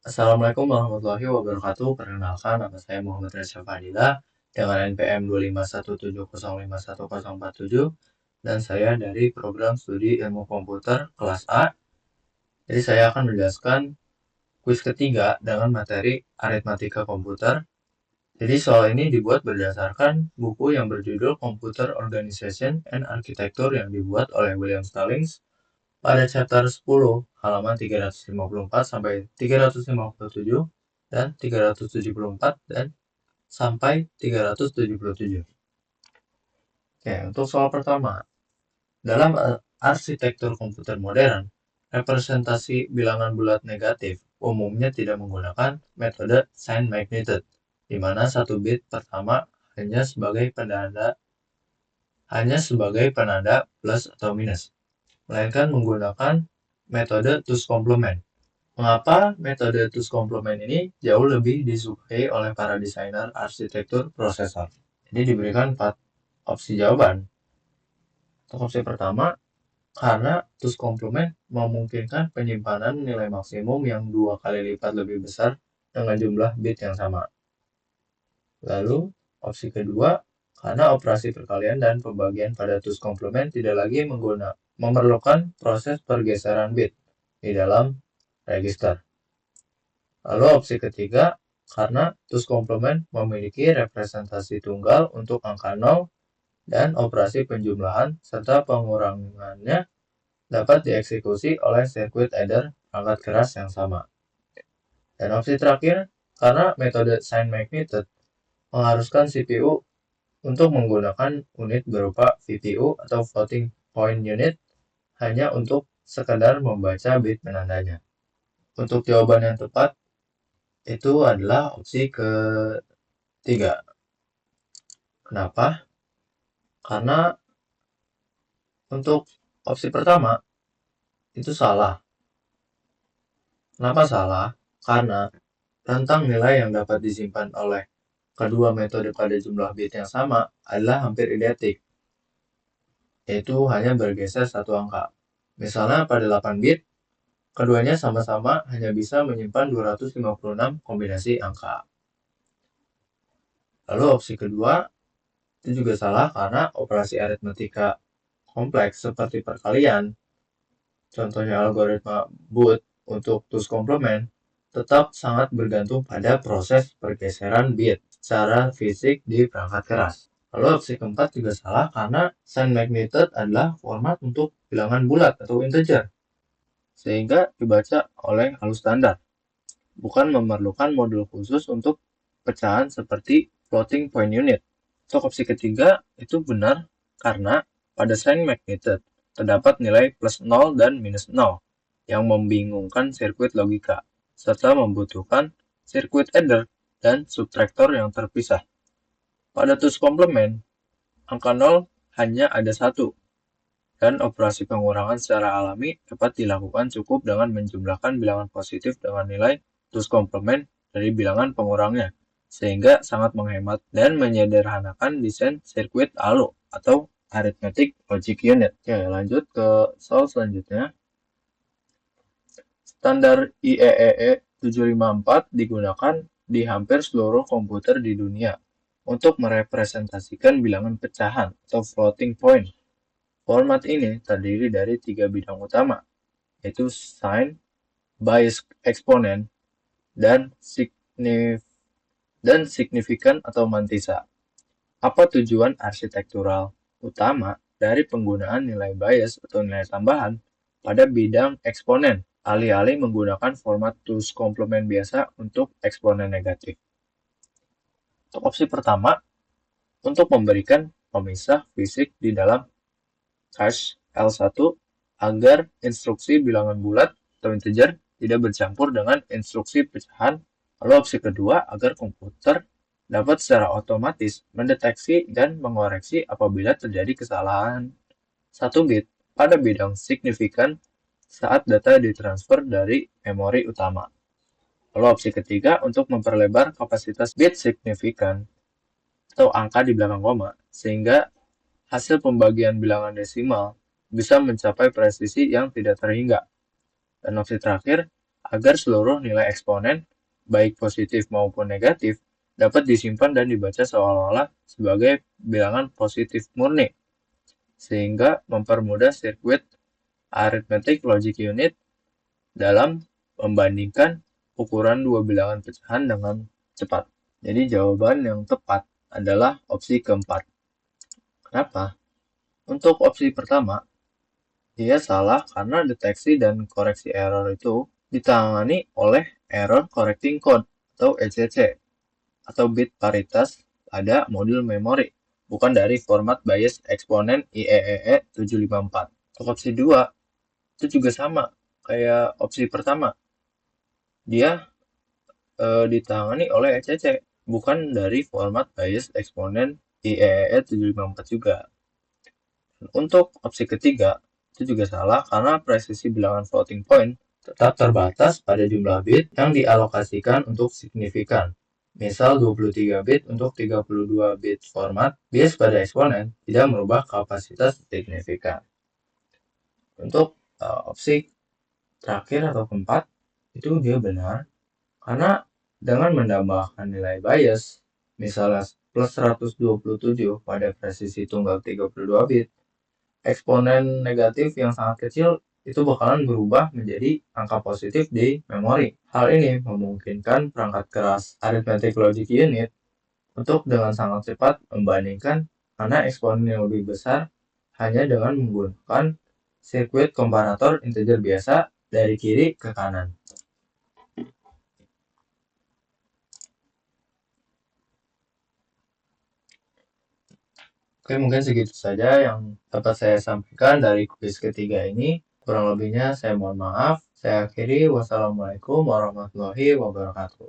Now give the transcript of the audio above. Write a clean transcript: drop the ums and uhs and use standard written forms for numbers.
Assalamualaikum warahmatullahi wabarakatuh. Perkenalkan, nama saya Muhammad Reza Fadila dengan NPM 251705147 dan saya dari program studi ilmu komputer kelas A. Jadi saya akan menjelaskan kuis ketiga dengan materi aritmatika komputer. Jadi soal ini dibuat berdasarkan buku yang berjudul Computer Organization and Architecture yang dibuat oleh William Stallings pada chapter 10 halaman 354 sampai 357 dan 374 dan sampai 377. Oke, untuk soal pertama. Dalam arsitektur komputer modern, representasi bilangan bulat negatif umumnya tidak menggunakan metode sign magnitude, di mana satu bit pertama hanya sebagai penanda plus atau minus, melainkan menggunakan metode two's complement. Mengapa metode two's complement ini jauh lebih disukai oleh para desainer arsitektur prosesor? Jadi diberikan 4 opsi jawaban. Untuk opsi pertama, karena two's complement memungkinkan penyimpanan nilai maksimum yang 2 kali lipat lebih besar dengan jumlah bit yang sama. Lalu, opsi kedua, karena operasi perkalian dan pembagian pada two's complement tidak lagi memerlukan proses pergeseran bit di dalam register. Lalu opsi ketiga, karena two's complement memiliki representasi tunggal untuk angka 0 dan operasi penjumlahan serta pengurangannya dapat dieksekusi oleh sirkuit adder perangkat keras yang sama. Dan opsi terakhir, karena metode sign magnitude mengharuskan CPU untuk menggunakan unit berupa VPU atau floating point unit hanya untuk sekedar membaca bit penandanya. Untuk jawaban yang tepat itu adalah opsi ketiga. Kenapa? Karena untuk opsi pertama itu salah. Kenapa salah? Karena rentang nilai yang dapat disimpan oleh kedua metode pada jumlah bit yang sama adalah hampir identik, yaitu hanya bergeser satu angka. Misalnya pada 8 bit, keduanya sama-sama hanya bisa menyimpan 256 kombinasi angka. Lalu opsi kedua itu juga salah karena operasi aritmatika kompleks seperti perkalian, contohnya algoritma Booth untuk two's complement, tetap sangat bergantung pada proses pergeseran bit secara fisik di perangkat keras. Lalu opsi keempat juga salah karena sign magnitude adalah format untuk bilangan bulat atau integer, sehingga dibaca oleh halus standar, bukan memerlukan modul khusus untuk pecahan seperti floating point unit. Untuk opsi ketiga itu benar karena pada sign magnitude terdapat nilai plus 0 dan minus 0 yang membingungkan sirkuit logika, serta membutuhkan sirkuit adder dan subtraktor yang terpisah. Pada two's complement, angka 0 hanya ada satu, dan operasi pengurangan secara alami dapat dilakukan cukup dengan menjumlahkan bilangan positif dengan nilai two's complement dari bilangan pengurangnya, sehingga sangat menghemat dan menyederhanakan desain sirkuit ALU atau Arithmetic Logic Unit. Oke, lanjut ke soal selanjutnya. Standar IEEE 754 digunakan di hampir seluruh komputer di dunia untuk merepresentasikan bilangan pecahan atau floating point. Format ini terdiri dari 3 bidang utama, yaitu sign, bias exponent, dan signifikan atau mantisa. Apa tujuan arsitektural utama dari penggunaan nilai bias atau nilai tambahan pada bidang eksponen, alih-alih menggunakan format two's complement biasa untuk eksponen negatif? Untuk opsi pertama, untuk memberikan pemisah fisik di dalam cache L1 agar instruksi bilangan bulat atau integer tidak bercampur dengan instruksi pecahan. Lalu opsi kedua, agar komputer dapat secara otomatis mendeteksi dan mengoreksi apabila terjadi kesalahan satu bit pada bidang signifikan saat data ditransfer dari memori utama. Lalu opsi ketiga, untuk memperlebar kapasitas bit signifikan atau angka di belakang koma, sehingga hasil pembagian bilangan desimal bisa mencapai presisi yang tidak terhingga. Dan opsi terakhir, agar seluruh nilai eksponen, baik positif maupun negatif, dapat disimpan dan dibaca seolah-olah sebagai bilangan positif murni, sehingga mempermudah sirkuit arithmetic logic unit dalam membandingkan ukuran dua bilangan pecahan dengan cepat. Jadi jawaban yang tepat adalah opsi keempat. Kenapa? Untuk opsi pertama, dia salah karena deteksi dan koreksi error itu ditangani oleh Error Correcting Code atau ECC atau bit paritas pada modul memori, bukan dari format bias eksponen IEEE 754. Untuk opsi 2, itu juga sama kayak opsi pertama. Dia ditangani oleh ECC, bukan dari format bias eksponen IEEE 754 juga. Untuk opsi ketiga, itu juga salah karena presisi bilangan floating point tetap terbatas pada jumlah bit yang dialokasikan untuk signifikan. Misal 23 bit untuk 32 bit format, bias pada eksponen tidak merubah kapasitas signifikan. Untuk opsi terakhir atau keempat, itu dia benar karena dengan menambahkan nilai bias, misalnya plus 127 pada presisi tunggal 32 bit, eksponen negatif yang sangat kecil itu bakalan berubah menjadi angka positif di memori. Hal ini memungkinkan perangkat keras arithmetic logic unit untuk dengan sangat cepat membandingkan mana eksponen yang lebih besar hanya dengan menggunakan sirkuit komparator integer biasa dari kiri ke kanan. Oke, mungkin segitu saja yang dapat saya sampaikan dari kuis ketiga ini. Kurang lebihnya saya mohon maaf. Saya akhiri. Wassalamualaikum warahmatullahi wabarakatuh.